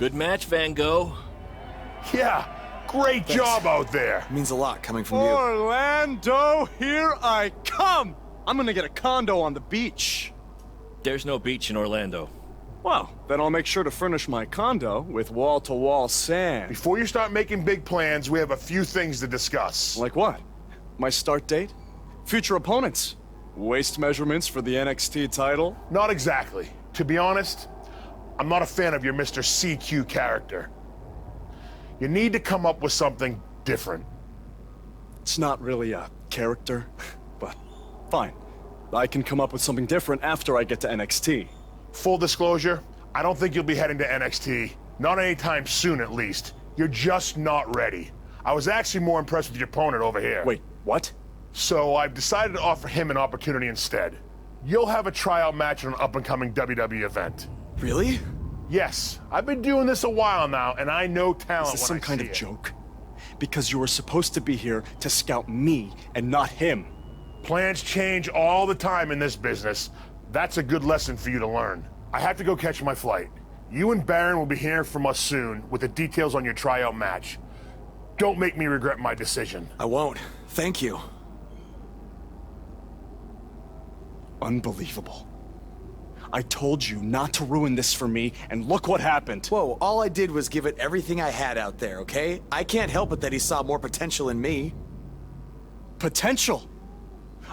Good match, Van Gogh. Yeah, great job out there. Means a lot coming from you. Orlando, here I come! I'm gonna get a condo on the beach. There's no beach in Orlando. Well, then I'll make sure to furnish my condo with wall-to-wall sand. Before you start making big plans, we have a few things to discuss. Like what? My start date? Future opponents? Waist measurements for the NXT title? Not exactly. To be honest, I'm not a fan of your Mr. CQ character. You need to come up with something different. It's not really a character, but fine. I can come up with something different after I get to NXT. Full disclosure, I don't think you'll be heading to NXT. Not anytime soon, at least. You're just not ready. I was actually more impressed with your opponent over here. Wait, what? So I've decided to offer him an opportunity instead. You'll have a tryout match on an up-and-coming WWE event. Really? Yes, I've been doing this a while now, and I know talent. Is this some kind of joke? Because you were supposed to be here to scout me and not him. Plans change all the time in this business. That's a good lesson for you to learn. I have to go catch my flight. You and Baron will be hearing from us soon with the details on your tryout match. Don't make me regret my decision. I won't. Thank you. Unbelievable. I told you not to ruin this for me, and look what happened. Whoa, all I did was give it everything I had out there, okay? I can't help it that he saw more potential in me. Potential?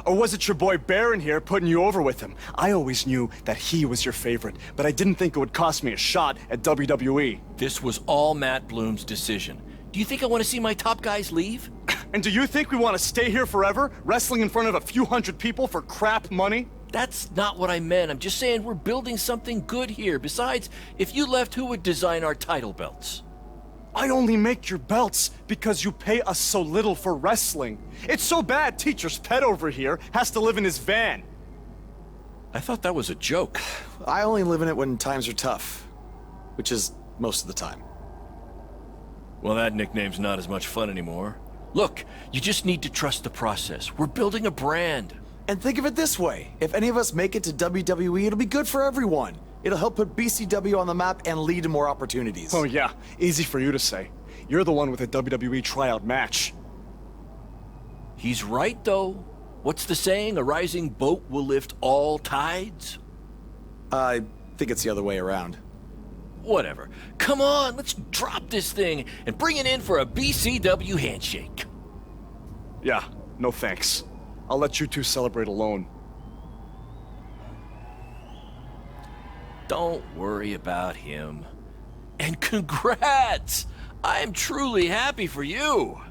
Or was it your boy Baron here putting you over with him? I always knew that he was your favorite, but I didn't think it would cost me a shot at WWE. This was all Matt Bloom's decision. Do you think I want to see my top guys leave? And do you think we want to stay here forever, wrestling in front of a few hundred people for crap money? That's not what I meant. I'm just saying we're building something good here. Besides, if you left, who would design our title belts? I only make your belts because you pay us so little for wrestling. It's so bad Teacher's pet over here has to live in his van. I thought that was a joke. I only live in it when times are tough, which is most of the time. Well, that nickname's not as much fun anymore. Look, you just need to trust the process. We're building a brand. And think of it this way. If any of us make it to WWE, it'll be good for everyone. It'll help put BCW on the map and lead to more opportunities. Oh yeah, easy for you to say. You're the one with a WWE tryout match. He's right, though. What's the saying? A rising boat will lift all tides? I think it's the other way around. Whatever. Come on, let's drop this thing and bring it in for a BCW handshake. Yeah, no thanks. I'll let you two celebrate alone. Don't worry about him. And congrats! I'm truly happy for you.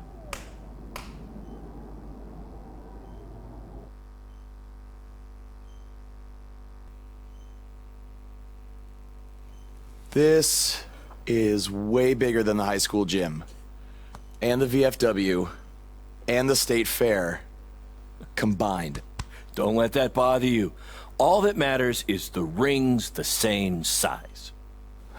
This is way bigger than the high school gym, and the VFW, and the state fair combined. Don't let that bother you. All that matters is the ring's the same size.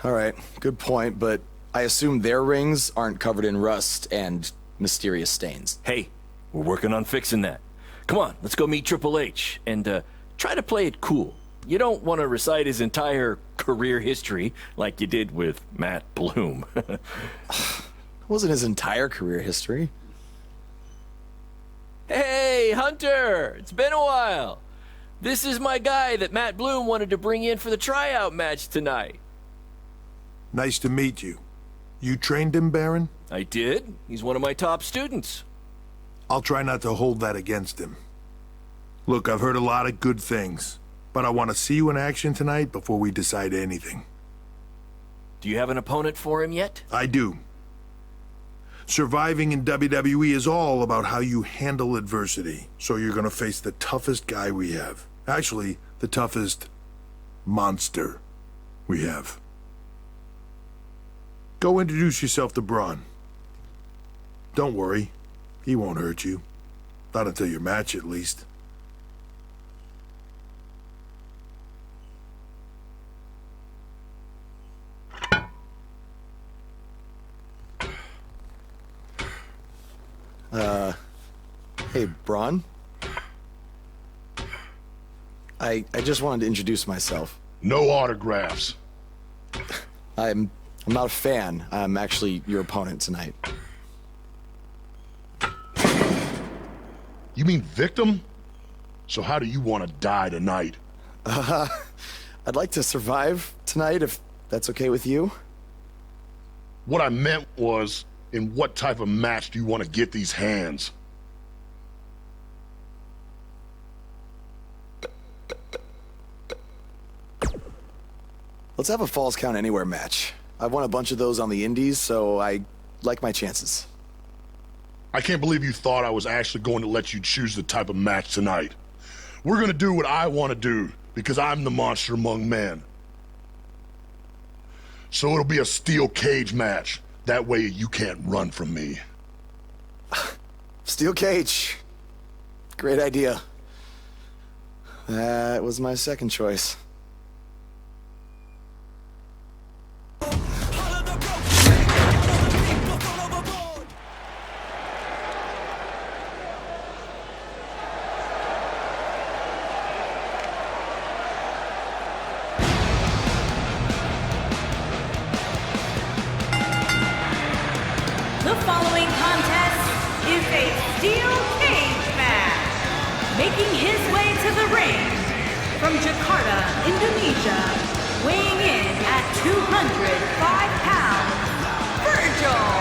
All right, good point, but I assume their rings aren't covered in rust and mysterious stains. Hey, we're working on fixing that. Come on, let's go meet Triple H and try to play it cool. You don't want to recite his entire career history like you did with Matt Bloom. It wasn't his entire career history. Hey, Hunter! It's been a while. This is my guy that Matt Bloom wanted to bring in for the tryout match tonight. Nice to meet you. You trained him, Baron? I did. He's one of my top students. I'll try not to hold that against him. Look, I've heard a lot of good things, but I want to see you in action tonight before we decide anything. Do you have an opponent for him yet? I do. Surviving in WWE is all about how you handle adversity, so you're gonna face the toughest guy we have. Actually, the toughest monster we have. Go introduce yourself to Braun. Don't worry, he won't hurt you. Not until your match, at least. Hey, Braun? I just wanted to introduce myself. No autographs. I'm I'm not a fan. I'm actually your opponent tonight. You mean victim? So how do you want to die tonight? I'd like to survive tonight, if that's okay with you. What I meant was, in what type of match do you want to get these hands? Let's have a Falls Count Anywhere match. I've won a bunch of those on the indies, so I like my chances. I can't believe you thought I was actually going to let you choose the type of match tonight. We're gonna do what I want to do, because I'm the monster among men. So it'll be a steel cage match. That way you can't run from me. Steel cage. Great idea. That was my second choice. The following contest is a steel cage match. Making his way to the ring from Jakarta, Indonesia, weighing in at 205 pounds, Vergil.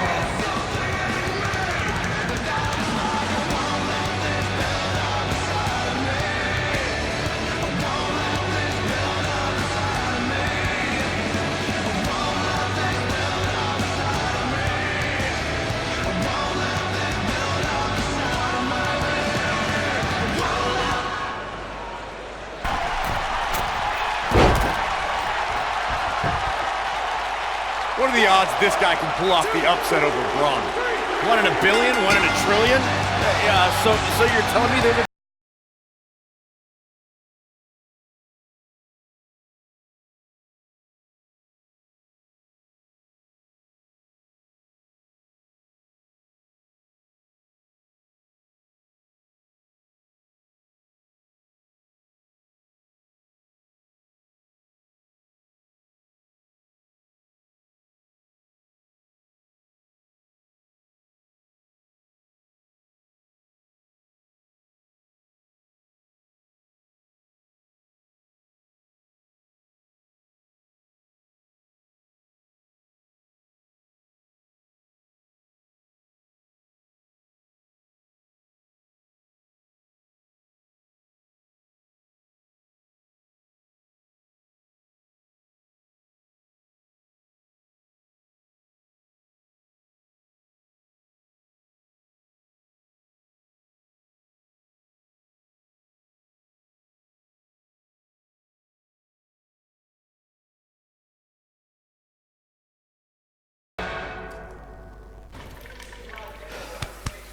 What are the odds this guy can pull off the upset over Braun? 1 in a billion? 1 in a trillion? Yeah, so you're telling me they've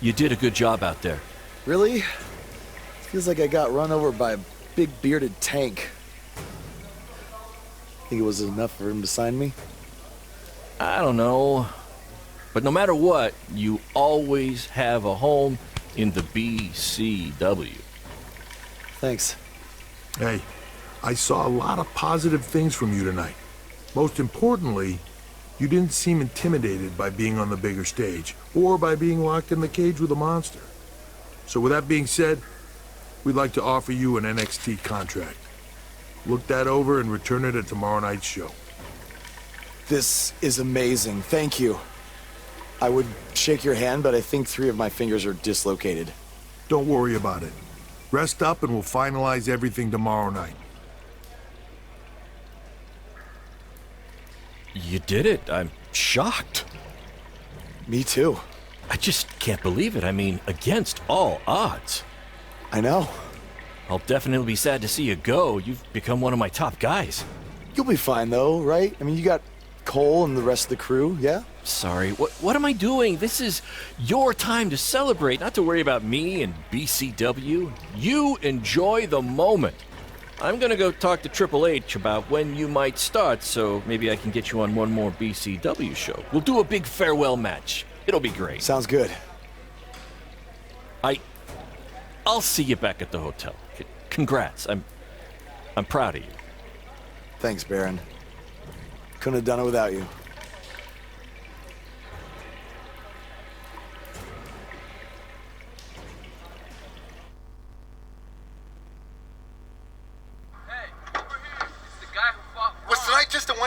You did a good job out there. Really? Feels like I got run over by a big bearded tank. Think it was enough for him to sign me? I don't know. But no matter what, you always have a home in the BCW. Thanks. Hey, I saw a lot of positive things from you tonight. Most importantly, you didn't seem intimidated by being on the bigger stage, or by being locked in the cage with a monster. So with that being said, we'd like to offer you an NXT contract. Look that over and return it at tomorrow night's show. This is amazing. Thank you. I would shake your hand, but I think 3 of my fingers are dislocated. Don't worry about it. Rest up and we'll finalize everything tomorrow night. You did it. I'm shocked. Me too. I just can't believe it. I mean, against all odds. I know. I'll definitely be sad to see you go. You've become one of my top guys. You'll be fine though, right? I mean, you got Cole and the rest of the crew, yeah? Sorry, what am I doing? This is your time to celebrate, not to worry about me and BCW. You enjoy the moment. I'm gonna go talk to Triple H about when you might start, so maybe I can get you on one more BCW show. We'll do a big farewell match. It'll be great. Sounds good. I'll see you back at the hotel. Congrats. I'm proud of you. Thanks, Baron. Couldn't have done it without you.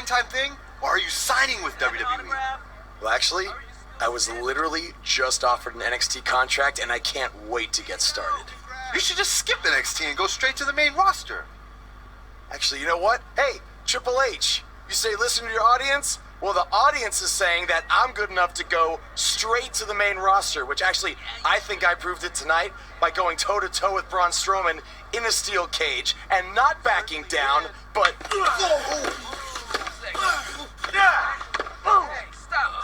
one-time thing, or are you signing with WWE? Well, actually, I was literally just offered an NXT contract, and I can't wait to get started. You should just skip NXT and go straight to the main roster. Actually, you know what? Hey, Triple H, you say listen to your audience? Well, the audience is saying that I'm good enough to go straight to the main roster, which actually, I think I proved it tonight by going toe-to-toe with Braun Strowman in a steel cage and not backing down, but... Hey, stop.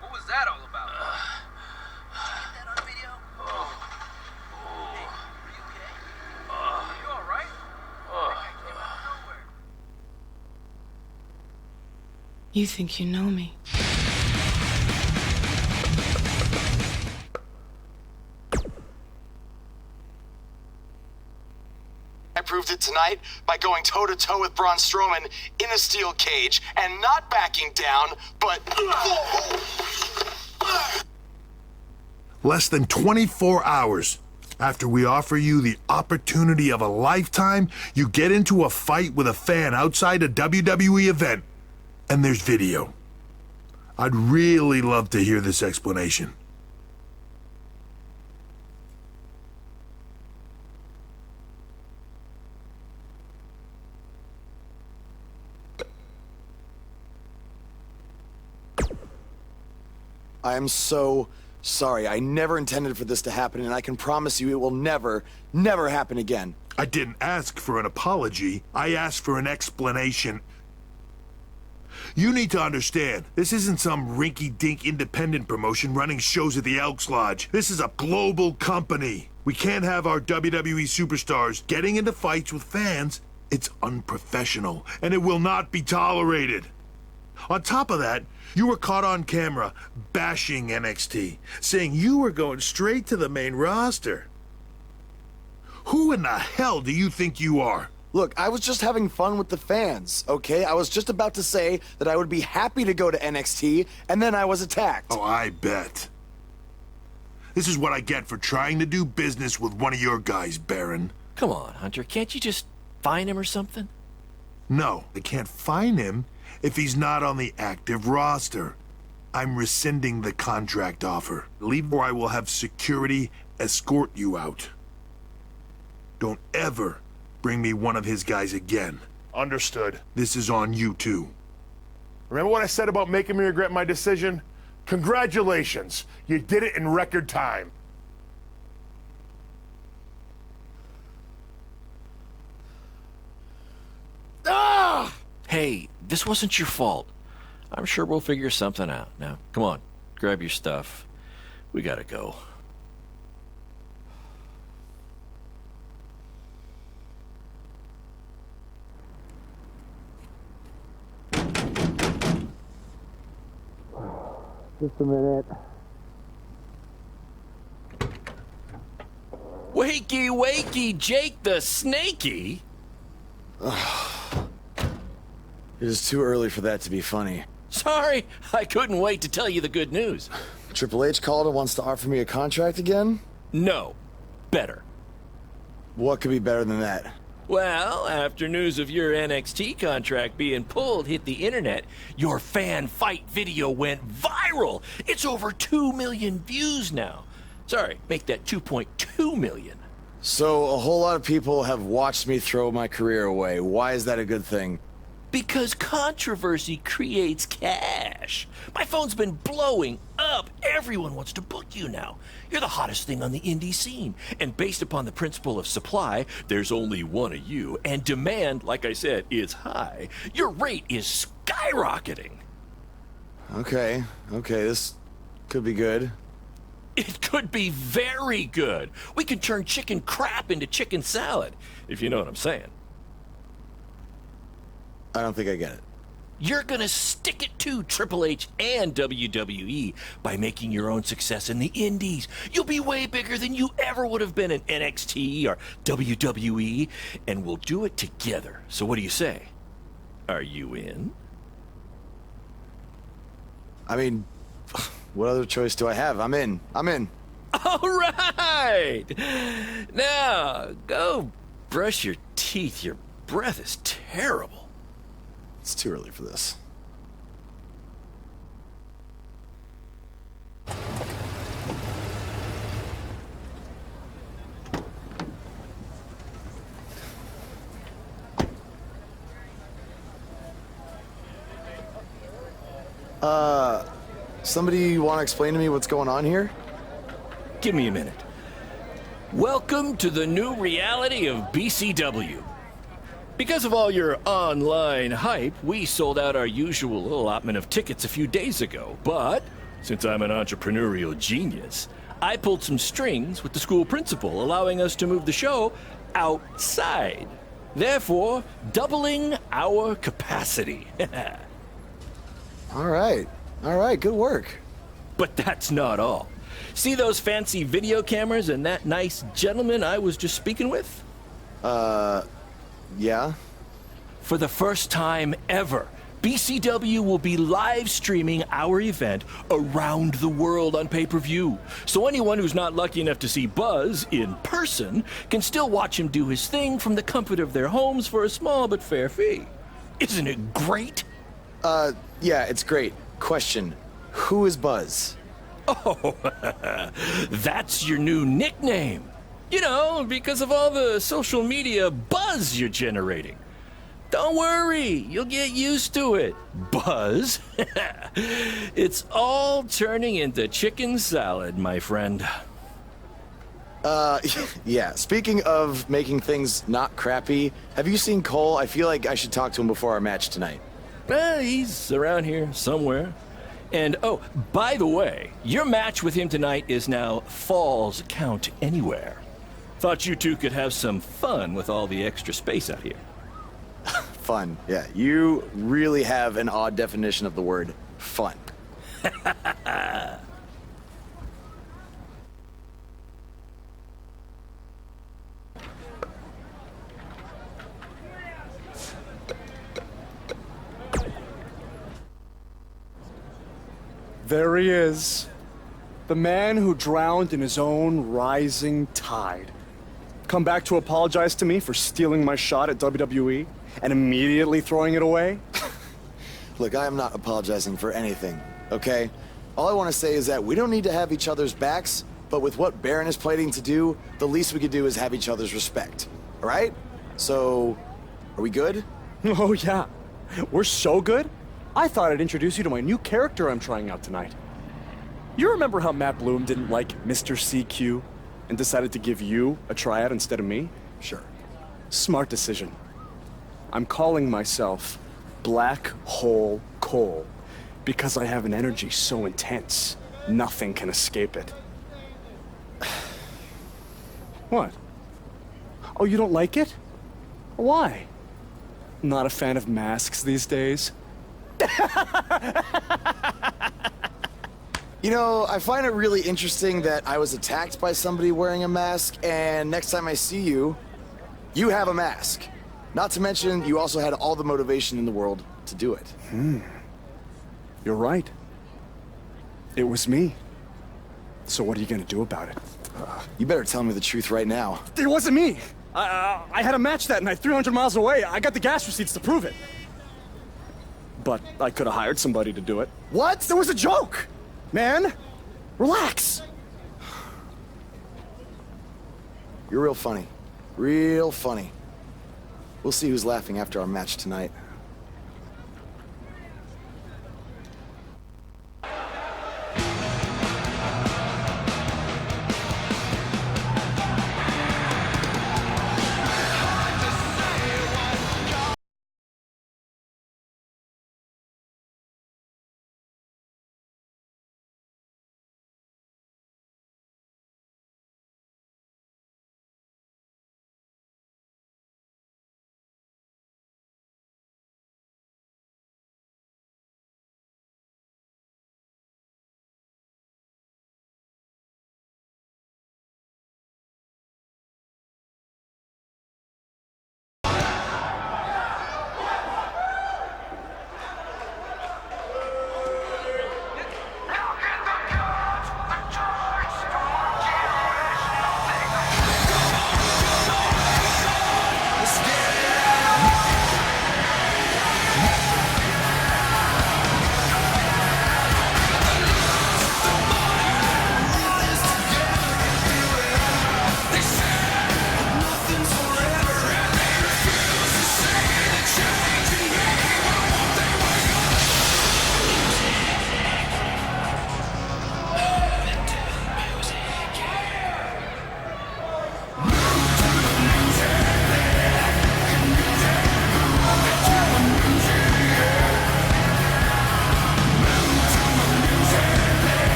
What was that all about? Get that on video? Hey, are you okay? Are you all right? Came out of nowhere. You think you know me? I proved it tonight by going toe-to-toe with Braun Strowman in a steel cage and not backing down, but... Less than 24 hours after we offer you the opportunity of a lifetime, you get into a fight with a fan outside a WWE event, and there's video. I'd really love to hear this explanation. I am so sorry. I never intended for this to happen, and I can promise you it will never, never happen again. I didn't ask for an apology. I asked for an explanation. You need to understand, this isn't some rinky-dink independent promotion running shows at the Elks Lodge. This is a global company. We can't have our WWE superstars getting into fights with fans. It's unprofessional, and it will not be tolerated. On top of that, you were caught on camera bashing NXT, saying you were going straight to the main roster. Who in the hell do you think you are? Look, I was just having fun with the fans, okay? I was just about to say that I would be happy to go to NXT, and then I was attacked. Oh, I bet. This is what I get for trying to do business with one of your guys, Baron. Come on, Hunter. Can't you just fine him or something? No, I can't fine him if he's not on the active roster. I'm rescinding the contract offer. Leave or I will have security escort you out. Don't ever bring me one of his guys again. Understood. This is on you too. Remember what I said about making me regret my decision? Congratulations. You did it in record time. Ah! Hey, this wasn't your fault. I'm sure we'll figure something out. Now, come on, grab your stuff. We gotta go. Just a minute. Wakey, wakey, Jake the Snakey. It is too early for that to be funny. Sorry, I couldn't wait to tell you the good news. Triple H called and wants to offer me a contract again? No, better. What could be better than that? Well, after news of your NXT contract being pulled hit the internet, your fan fight video went viral. It's over 2 million views now. Sorry, make that 2.2 million. So a whole lot of people have watched me throw my career away. Why is that a good thing? Because controversy creates cash. My phone's been blowing up. Everyone wants to book you now. You're the hottest thing on the indie scene. And based upon the principle of supply, there's only one of you. And demand, like I said, is high. Your rate is skyrocketing. Okay, this could be good. It could be very good. We can turn chicken crap into chicken salad, if you know what I'm saying. I don't think I get it. You're gonna stick it to Triple H and WWE by making your own success in the indies. You'll be way bigger than you ever would have been in NXT or WWE, and we'll do it together. So what do you say? Are you in? I mean, what other choice do I have? I'm in. All right! Now, go brush your teeth, your breath is terrible. It's too early for this. Somebody want to explain to me what's going on here? Give me a minute. Welcome to the new reality of BCW. Because of all your online hype, we sold out our usual allotment of tickets a few days ago. But since I'm an entrepreneurial genius, I pulled some strings with the school principal, allowing us to move the show outside. Therefore, doubling our capacity. All right, good work. But that's not all. See those fancy video cameras and that nice gentleman I was just speaking with? Yeah? For the first time ever, BCW will be live streaming our event around the world on pay-per-view. So anyone who's not lucky enough to see Buzz in person can still watch him do his thing from the comfort of their homes for a small but fair fee. Isn't it great? Yeah, it's great. Question, who is Buzz? Oh, that's your new nickname. You know, because of all the social media buzz you're generating. Don't worry, you'll get used to it. Buzz? It's all turning into chicken salad, my friend. Yeah, speaking of making things not crappy, have you seen Cole? I feel like I should talk to him before our match tonight. He's around here somewhere. And, oh, by the way, your match with him tonight is now Falls Count Anywhere. Thought you two could have some fun with all the extra space out here. Fun, yeah. You really have an odd definition of the word fun. There he is. The man who drowned in his own rising tide. Come back to apologize to me for stealing my shot at WWE and immediately throwing it away? Look, I am not apologizing for anything, okay? All I want to say is that we don't need to have each other's backs, but with what Baron is planning to do, the least we could do is have each other's respect, all right? So, are we good? Oh, yeah. We're so good? I thought I'd introduce you to my new character I'm trying out tonight. You remember how Matt Bloom didn't like Mr. CQ and decided to give you a tryout instead of me? Sure. Smart decision. I'm calling myself Black Hole Cole because I have an energy so intense, nothing can escape it. What? Oh, you don't like it? Why? Not a fan of masks these days? You know, I find it really interesting that I was attacked by somebody wearing a mask, and next time I see you, you have a mask. Not to mention, you also had all the motivation in the world to do it. You're right. It was me. So what are you gonna do about it? You better tell me the truth right now. It wasn't me! I had a match that night, 300 miles away. I got the gas receipts to prove it. But I could have hired somebody to do it. What? It was a joke! Man, relax! You're real funny. Real funny. We'll see who's laughing after our match tonight.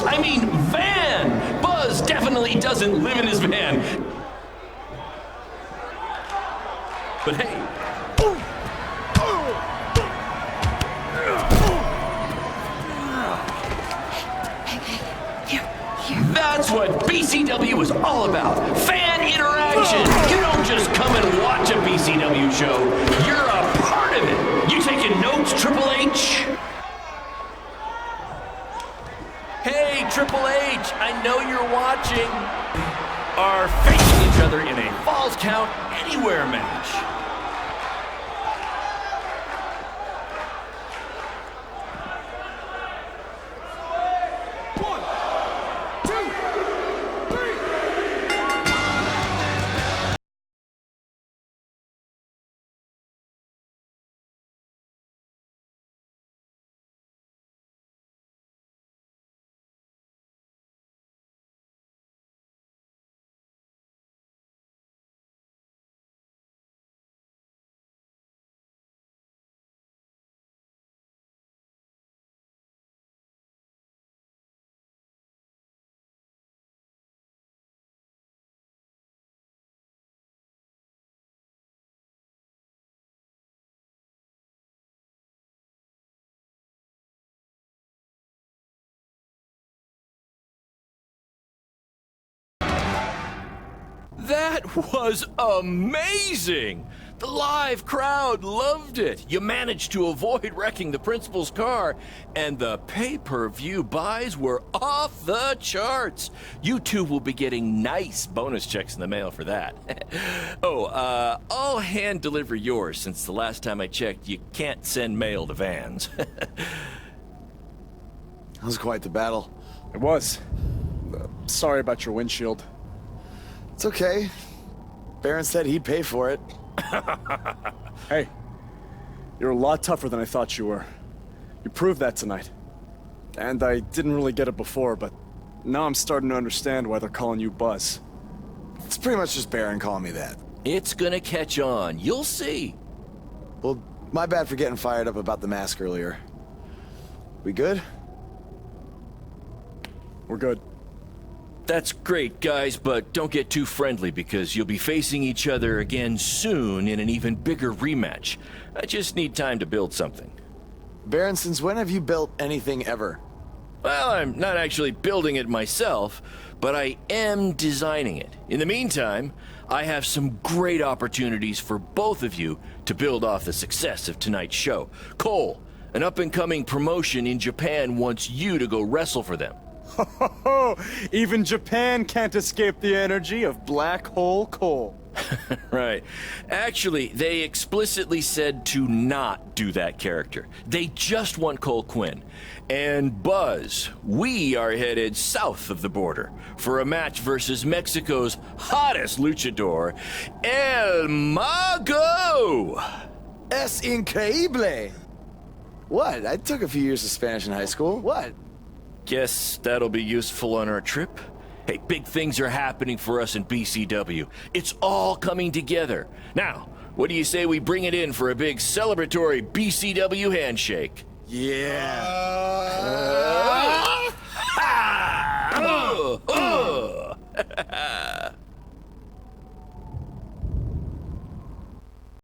I mean van! Buzz definitely doesn't live in his van. But hey, that's what BCW is all about. Fan interaction. You don't just come and watch a BCW show. You're a part of it. You taking notes, Triple H? Hey, Triple H, I know you're watching. Are facing each other in a Falls Count Anywhere match. That was amazing! The live crowd loved it. You managed to avoid wrecking the principal's car, and the pay-per-view buys were off the charts. You two will be getting nice bonus checks in the mail for that. I'll hand deliver yours since the last time I checked, you can't send mail to vans. That was quite the battle. It was. Sorry about your windshield. It's okay. Baron said he'd pay for it. Hey, you're a lot tougher than I thought you were. You proved that tonight. And I didn't really get it before, but now I'm starting to understand why they're calling you Buzz. It's pretty much just Baron calling me that. It's gonna catch on. You'll see. Well, my bad for getting fired up about the mask earlier. We good? We're good. That's great, guys, but don't get too friendly because you'll be facing each other again soon in an even bigger rematch. I just need time to build something. Baron, since when have you built anything ever? Well, I'm not actually building it myself, but I am designing it. In the meantime, I have some great opportunities for both of you to build off the success of tonight's show. Cole, an up-and-coming promotion in Japan wants you to go wrestle for them. Even Japan can't escape the energy of Black Hole Cole. Right. Actually, they explicitly said to not do that character. They just want Cole Quinn. And Buzz, we are headed south of the border for a match versus Mexico's hottest luchador, El Mago! Es increíble! What? I took a few years of Spanish in high school. What? Guess that'll be useful on our trip. Hey, big things are happening for us in BCW. It's all coming together. Now, what do you say we bring it in for a big celebratory BCW handshake? Yeah.